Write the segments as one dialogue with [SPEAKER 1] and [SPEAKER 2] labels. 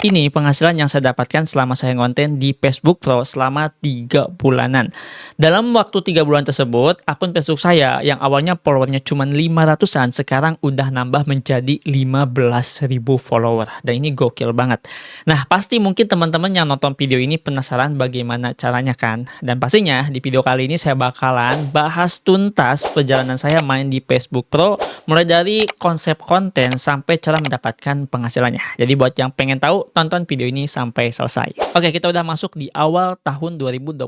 [SPEAKER 1] Ini penghasilan yang saya dapatkan selama saya ngonten di Facebook Pro selama 3 bulanan. Dalam waktu 3 bulan tersebut, akun Facebook saya yang awalnya followernya cuma 500-an, sekarang udah nambah menjadi 15.000 follower. Dan ini gokil banget. Nah, pasti mungkin teman-teman yang nonton video ini penasaran bagaimana caranya kan? Dan pastinya di video kali ini saya bakalan bahas tuntas perjalanan saya main di Facebook Pro, mulai dari konsep konten sampai cara mendapatkan penghasilannya. Jadi buat yang pengen tahu, tonton video ini sampai selesai. Oke, kita udah masuk di awal tahun 2026,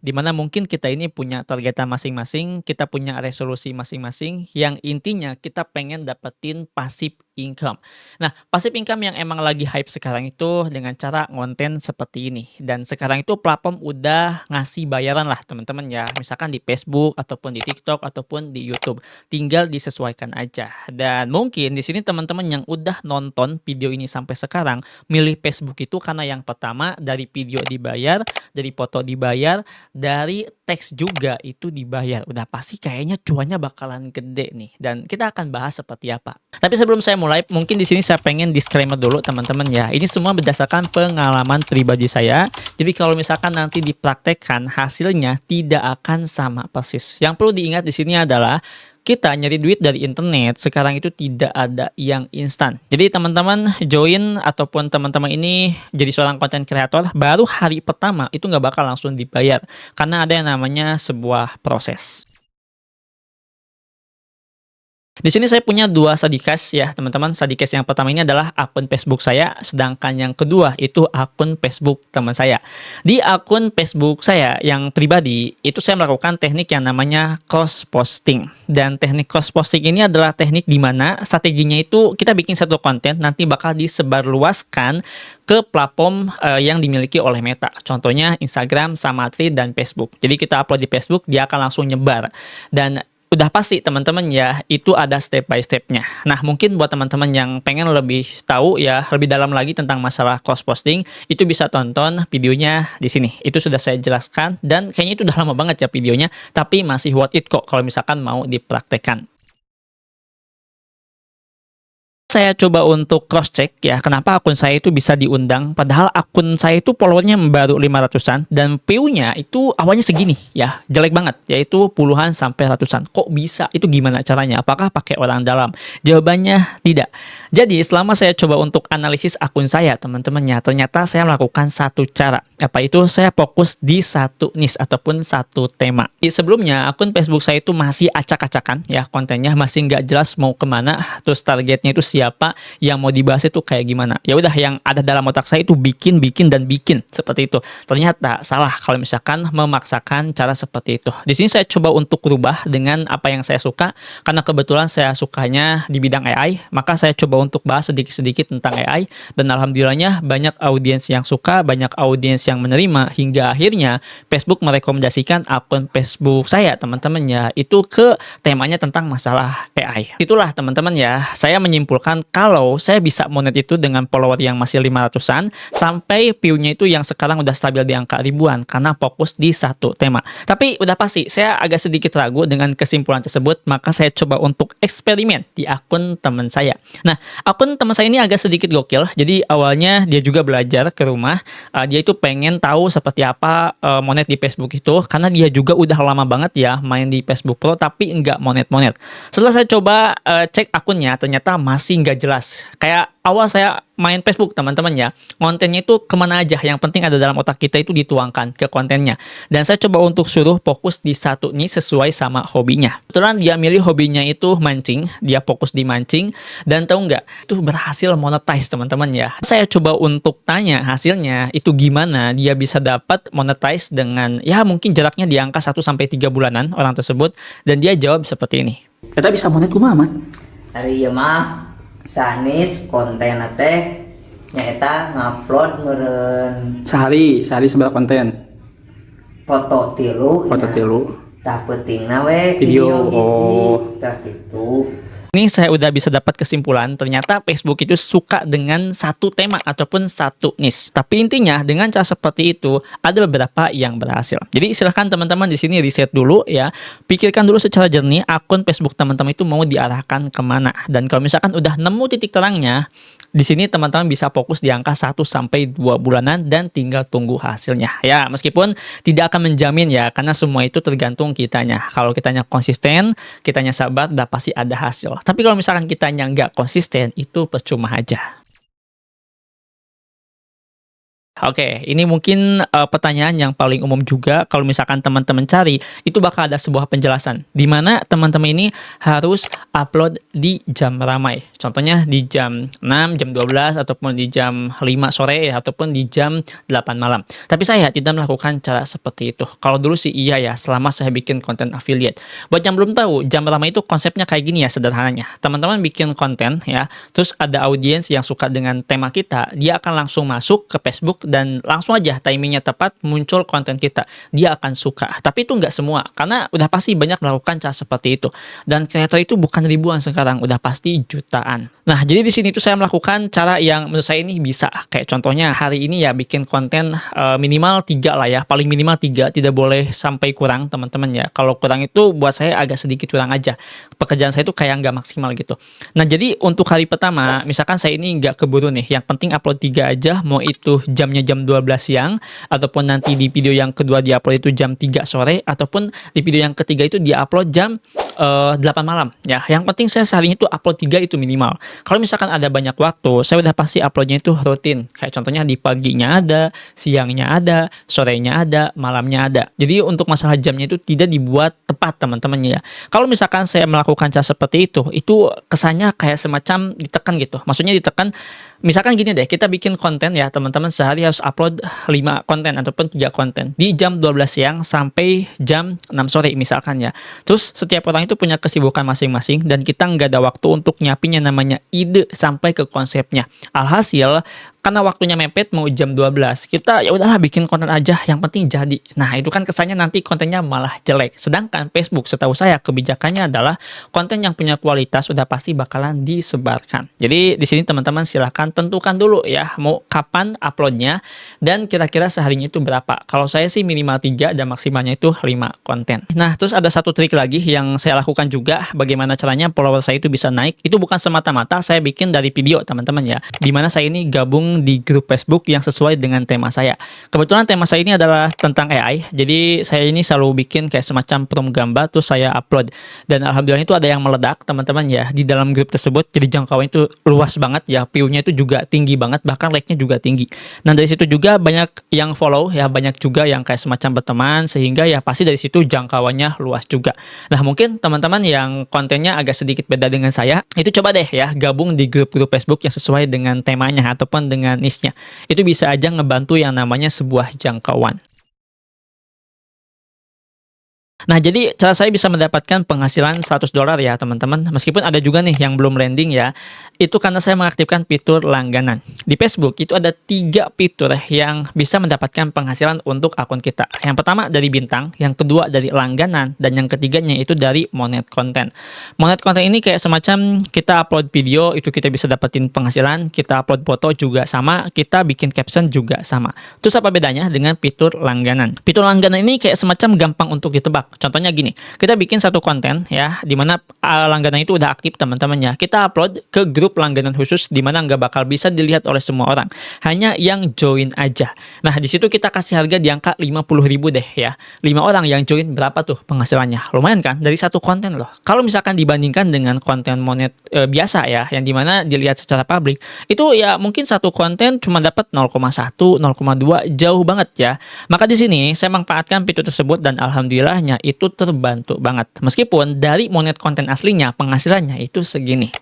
[SPEAKER 1] dimana mungkin kita ini punya targetan masing-masing, kita punya resolusi masing-masing, yang intinya kita pengen dapetin passive income. Nah, passive income yang emang lagi hype sekarang itu dengan cara ngonten seperti ini. Dan sekarang itu platform udah ngasih bayaran lah teman-teman ya, misalkan di Facebook, ataupun di TikTok, ataupun di YouTube. Tinggal disesuaikan aja. Dan mungkin di sini teman-teman yang udah nonton video ini sampai sekarang, milih Facebook itu karena yang pertama dari video dibayar, dari foto dibayar, dari teks juga itu dibayar. Udah pasti kayaknya cuannya bakalan gede nih. Dan kita akan bahas seperti apa. Tapi sebelum saya mulai, mungkin di sini saya pengen disclaimer dulu teman-teman ya. Ini semua berdasarkan pengalaman pribadi saya. Jadi kalau misalkan nanti dipraktekkan, hasilnya tidak akan sama persis. Yang perlu diingat di sini adalah kita nyari duit dari internet sekarang itu tidak ada yang instan. Jadi teman-teman join ataupun teman-teman ini jadi seorang content creator, baru hari pertama itu nggak bakal langsung dibayar. Karena ada yang namanya sebuah proses. Di sini saya punya dua studycase ya teman-teman. Studycase yang pertama ini adalah akun Facebook saya, sedangkan yang kedua itu akun Facebook teman saya. Di akun Facebook saya yang pribadi itu saya melakukan teknik yang namanya cross posting. Dan teknik cross posting ini adalah teknik di mana strateginya itu kita bikin satu konten nanti bakal disebarluaskan ke platform yang dimiliki oleh Meta. Contohnya Instagram, sama Threads dan Facebook. Jadi kita upload di Facebook, dia akan langsung nyebar. Dan udah pasti teman-teman ya, itu ada step by stepnya. Nah, mungkin buat teman-teman yang pengen lebih tahu ya, lebih dalam lagi tentang masalah cross posting, itu bisa tonton videonya di sini. Itu sudah saya jelaskan, dan kayaknya itu udah lama banget ya videonya, tapi masih worth it kok kalau misalkan mau dipraktekkan. Saya coba untuk cross check ya, kenapa akun saya itu bisa diundang, padahal akun saya itu followernya baru 500-an dan view-nya itu awalnya segini ya, jelek banget, yaitu puluhan sampai ratusan. Kok bisa? Itu gimana caranya? Apakah pakai orang dalam? Jawabannya tidak. Jadi selama saya coba untuk analisis akun saya teman-temannya, ternyata saya melakukan satu cara. Apa itu? Saya fokus di satu niche ataupun satu tema. Di sebelumnya akun Facebook saya itu masih acak-acakan ya, kontennya masih nggak jelas mau kemana, terus targetnya itu siapa, yang mau dibahas itu kayak gimana. Ya udah, yang ada dalam otak saya itu bikin dan bikin seperti itu. Ternyata salah kalau misalkan memaksakan cara seperti itu. Di sini saya coba untuk rubah dengan apa yang saya suka, karena kebetulan saya sukanya di bidang AI, maka saya coba untuk bahas sedikit-sedikit tentang AI, dan alhamdulillahnya banyak audiens yang suka, banyak audiens yang menerima, hingga akhirnya Facebook merekomendasikan akun Facebook saya teman-teman ya, itu ke temanya tentang masalah AI. Itulah teman-teman ya, saya menyimpulkan kalau saya bisa monet itu dengan follower yang masih 500-an sampai view-nya itu yang sekarang udah stabil di angka ribuan karena fokus di satu tema. Tapi udah pasti saya agak sedikit ragu dengan kesimpulan tersebut, maka saya coba untuk eksperimen di akun teman saya. Nah, akun teman saya ini agak sedikit gokil. Jadi awalnya dia juga belajar ke rumah, dia itu pengen tahu seperti apa monet di Facebook itu, karena dia juga udah lama banget ya main di Facebook Pro tapi nggak monet-monet. Setelah saya coba cek akunnya, ternyata masih nggak jelas. Kayak awal saya main Facebook teman-teman ya, kontennya itu kemana aja, yang penting ada dalam otak kita itu dituangkan ke kontennya. Dan saya coba untuk suruh fokus di satu nih sesuai sama hobinya. Kebetulan dia milih hobinya itu mancing, dia fokus di mancing, dan tahu nggak, itu berhasil monetize teman-teman ya. Saya coba untuk tanya hasilnya itu gimana dia bisa dapat monetize dengan ya mungkin jaraknya di angka 1-3 bulanan orang tersebut, dan dia jawab seperti ini. Kita bisa monet kumaha amat?
[SPEAKER 2] Hari ieu mah sanis konten teh nyaeta ngupload meureun
[SPEAKER 1] Sehari seberapa konten?
[SPEAKER 2] foto tilu tah pentingna we
[SPEAKER 1] Video.
[SPEAKER 2] hiji tah kitu.
[SPEAKER 1] Ini saya udah bisa dapat kesimpulan, ternyata Facebook itu suka dengan satu tema ataupun satu niche. Tapi intinya dengan cara seperti itu ada beberapa yang berhasil. Jadi silahkan teman-teman di sini riset dulu ya, pikirkan dulu secara jernih akun Facebook teman-teman itu mau diarahkan kemana. Dan kalau misalkan udah nemu titik terangnya, di sini teman-teman bisa fokus di angka 1 sampai 2 bulanan dan tinggal tunggu hasilnya. Ya, meskipun tidak akan menjamin ya, karena semua itu tergantung kitanya. Kalau kitanya konsisten, kitanya sabar, udah pasti ada hasil. Tapi kalau misalkan kitanya nggak konsisten, itu percuma aja. Oke, ini mungkin pertanyaan yang paling umum juga kalau misalkan teman-teman cari, itu bakal ada sebuah penjelasan, di mana teman-teman ini harus upload di jam ramai. Contohnya di jam 6, jam 12, ataupun di jam 5 sore, ya, ataupun di jam 8 malam. Tapi saya tidak melakukan cara seperti itu. Kalau dulu sih iya ya, selama saya bikin konten affiliate. Buat yang belum tahu, jam ramai itu konsepnya kayak gini ya sederhananya. Teman-teman bikin konten ya, terus ada audiens yang suka dengan tema kita, dia akan langsung masuk ke Facebook dan langsung aja timingnya tepat muncul konten kita, dia akan suka. Tapi itu nggak semua, karena udah pasti banyak melakukan cara seperti itu, dan kreator itu bukan ribuan sekarang, udah pasti jutaan. Nah, jadi di sini tuh saya melakukan cara yang menurut saya ini bisa, kayak contohnya hari ini ya bikin konten minimal 3 lah ya, paling minimal 3, tidak boleh sampai kurang teman-teman ya. Kalau kurang itu buat saya agak sedikit kurang aja, pekerjaan saya itu kayak nggak maksimal gitu. Nah, jadi untuk hari pertama misalkan saya ini nggak keburu nih, yang penting upload 3 aja, mau itu jamnya jam 12 siang, ataupun nanti di video yang kedua di-upload itu jam 3 sore, ataupun di video yang ketiga itu di-upload jam 8 malam ya. Yang penting saya seharinya itu upload 3 itu minimal. Kalau misalkan ada banyak waktu, saya udah pasti uploadnya itu rutin. Kayak contohnya di paginya ada, siangnya ada, sorenya ada, malamnya ada. Jadi untuk masalah jamnya itu tidak dibuat tepat teman-teman ya. Kalau misalkan saya melakukan cara seperti itu kesannya kayak semacam ditekan gitu. Maksudnya ditekan, misalkan gini deh, kita bikin konten ya teman-teman, sehari harus upload 5 konten ataupun 3 konten di jam 12 siang sampai jam 6 sore misalkan ya. Terus setiap orang itu punya kesibukan masing-masing dan kita nggak ada waktu untuk nyiapin yang namanya ide sampai ke konsepnya. Alhasil karena waktunya mepet mau jam 12, kita ya udahlah bikin konten aja yang penting jadi. Nah, itu kan kesannya nanti kontennya malah jelek. Sedangkan Facebook setahu saya kebijakannya adalah konten yang punya kualitas udah pasti bakalan disebarkan. Jadi di sini teman-teman silahkan tentukan dulu ya mau kapan uploadnya dan kira-kira seharinya itu berapa. Kalau saya sih minimal 3 dan maksimalnya itu 5 konten. Nah, terus ada satu trik lagi yang saya lakukan juga, bagaimana caranya follower saya itu bisa naik. Itu bukan semata-mata saya bikin dari video teman-teman ya, dimana saya ini gabung di grup Facebook yang sesuai dengan tema saya. Kebetulan tema saya ini adalah tentang AI, jadi saya ini selalu bikin kayak semacam prompt gambar terus saya upload, dan alhamdulillah itu ada yang meledak teman-teman ya di dalam grup tersebut. Jadi jangkauannya itu luas banget ya, view-nya itu juga tinggi banget, bahkan like-nya juga tinggi. Nah, dari situ juga banyak yang follow ya, banyak juga yang kayak semacam berteman, sehingga ya pasti dari situ jangkauannya luas juga. Nah, mungkin teman-teman yang kontennya agak sedikit beda dengan saya, itu coba deh ya gabung di grup-grup Facebook yang sesuai dengan temanya ataupun dengan niche-nya. Itu bisa aja ngebantu yang namanya sebuah jangkauan. Nah, jadi cara saya bisa mendapatkan penghasilan $100 ya teman-teman. Meskipun ada juga nih yang belum landing ya. Itu karena saya mengaktifkan fitur langganan. Di Facebook itu ada 3 fitur yang bisa mendapatkan penghasilan untuk akun kita. Yang pertama dari bintang, yang kedua dari langganan, dan yang ketiganya itu dari monet konten. Monet konten ini kayak semacam kita upload video itu kita bisa dapetin penghasilan, kita upload foto juga sama, kita bikin caption juga sama. Terus apa bedanya dengan fitur langganan? Fitur langganan ini kayak semacam gampang untuk ditebak. Contohnya gini, kita bikin satu konten ya, dimana langganan itu udah aktif teman-teman ya. Kita upload ke grup langganan khusus, dimana nggak bakal bisa dilihat oleh semua orang, hanya yang join aja. Nah, di situ kita kasih harga di angka 50.000 deh ya. 5 orang yang join berapa tuh penghasilannya? Lumayan kan? Dari satu konten loh. Kalau misalkan dibandingkan dengan konten monet biasa ya, yang dimana dilihat secara publik, itu ya mungkin satu konten cuma dapat 0,1, 0,2, jauh banget ya. Maka di sini saya manfaatkan fitur tersebut dan alhamdulillahnya itu terbantu banget. Meskipun dari monet konten aslinya penghasilannya itu segini.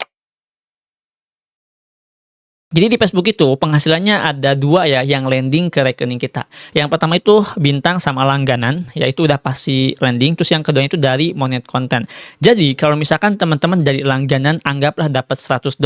[SPEAKER 1] Jadi di Facebook itu penghasilannya ada 2 ya yang landing ke rekening kita. Yang pertama itu bintang sama langganan, yaitu udah pasti landing. Terus yang kedua itu dari monet konten. Jadi kalau misalkan teman-teman dari langganan anggaplah dapat $100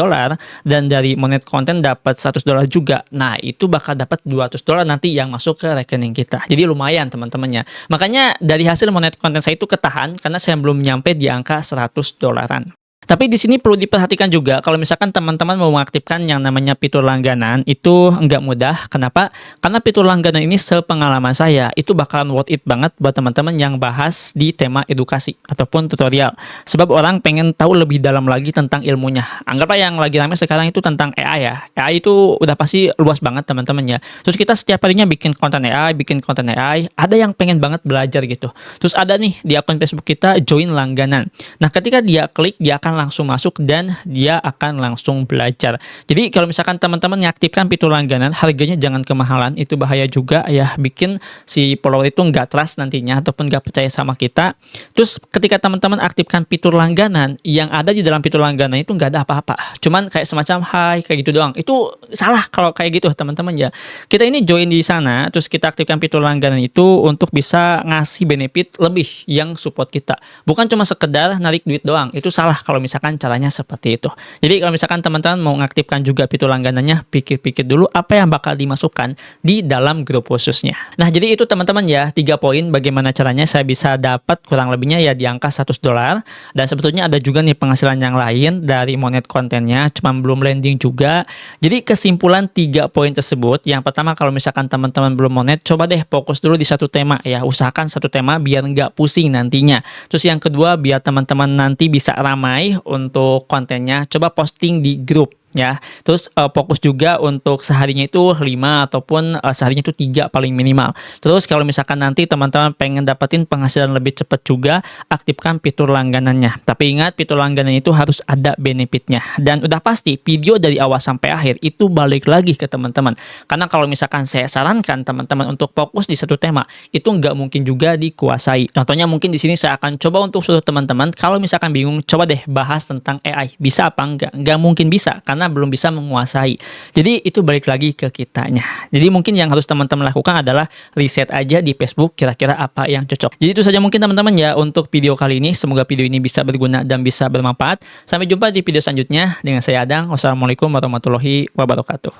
[SPEAKER 1] dan dari monet konten dapat $100 juga. Nah, itu bakal dapat $200 nanti yang masuk ke rekening kita. Jadi lumayan teman-temannya. Makanya dari hasil monet konten saya itu ketahan karena saya belum nyampe di angka $100-an. Tapi di sini perlu diperhatikan juga kalau misalkan teman-teman mau mengaktifkan yang namanya fitur langganan itu nggak mudah. Kenapa? Karena fitur langganan ini sepengalaman saya itu bakalan worth it banget buat teman-teman yang bahas di tema edukasi ataupun tutorial. Sebab orang pengen tahu lebih dalam lagi tentang ilmunya. Anggaplah yang lagi ramai sekarang itu tentang AI ya. AI itu udah pasti luas banget teman-teman ya. Terus kita setiap harinya bikin konten AI, ada yang pengen banget belajar gitu. Terus ada nih di akun Facebook kita join langganan. Nah, ketika dia klik, dia akan langsung masuk dan dia akan langsung belajar. Jadi kalau misalkan teman-teman mengaktifkan fitur langganan, harganya jangan kemahalan, itu bahaya juga ya, bikin si follower itu nggak trust nantinya ataupun nggak percaya sama kita. Terus ketika teman-teman aktifkan fitur langganan, yang ada di dalam fitur langganan itu nggak ada apa-apa, cuman kayak semacam hai kayak gitu doang. Itu salah kalau kayak gitu teman-teman ya. Kita ini join di sana, terus kita aktifkan fitur langganan itu untuk bisa ngasih benefit lebih yang support kita, bukan cuma sekedar narik duit doang. Itu salah kalau misalkan caranya seperti itu. Jadi kalau misalkan teman-teman mau mengaktifkan juga fitur langganannya, pikir-pikir dulu apa yang bakal dimasukkan di dalam grup khususnya. Nah, jadi itu teman-teman ya, 3 poin bagaimana caranya saya bisa dapat kurang lebihnya ya di angka $100. Dan sebetulnya ada juga nih penghasilan yang lain dari monet kontennya, cuma belum landing juga. Jadi kesimpulan 3 poin tersebut, yang pertama kalau misalkan teman-teman belum monet, coba deh fokus dulu di satu tema ya, usahakan satu tema biar nggak pusing nantinya. Terus yang kedua, biar teman-teman nanti bisa ramai untuk kontennya, coba posting di grup ya. Terus fokus juga untuk seharinya itu 5 ataupun seharinya itu 3 paling minimal. Terus kalau misalkan nanti teman-teman pengen dapetin penghasilan lebih cepat juga, aktifkan fitur langganannya. Tapi ingat, fitur langganan itu harus ada benefitnya. Dan udah pasti video dari awal sampai akhir itu balik lagi ke teman-teman. Karena kalau misalkan saya sarankan teman-teman untuk fokus di satu tema, itu nggak mungkin juga dikuasai. Contohnya mungkin di sini saya akan coba untuk suruh teman-teman, kalau misalkan bingung, coba deh bahas tentang AI. Bisa apa enggak? Nggak mungkin bisa, karena belum bisa menguasai. Jadi itu balik lagi ke kitanya. Jadi mungkin yang harus teman-teman lakukan adalah riset aja di Facebook kira-kira apa yang cocok. Jadi itu saja mungkin teman-teman ya untuk video kali ini. Semoga video ini bisa berguna dan bisa bermanfaat. Sampai jumpa di video selanjutnya dengan saya Adang. Wassalamualaikum warahmatullahi wabarakatuh.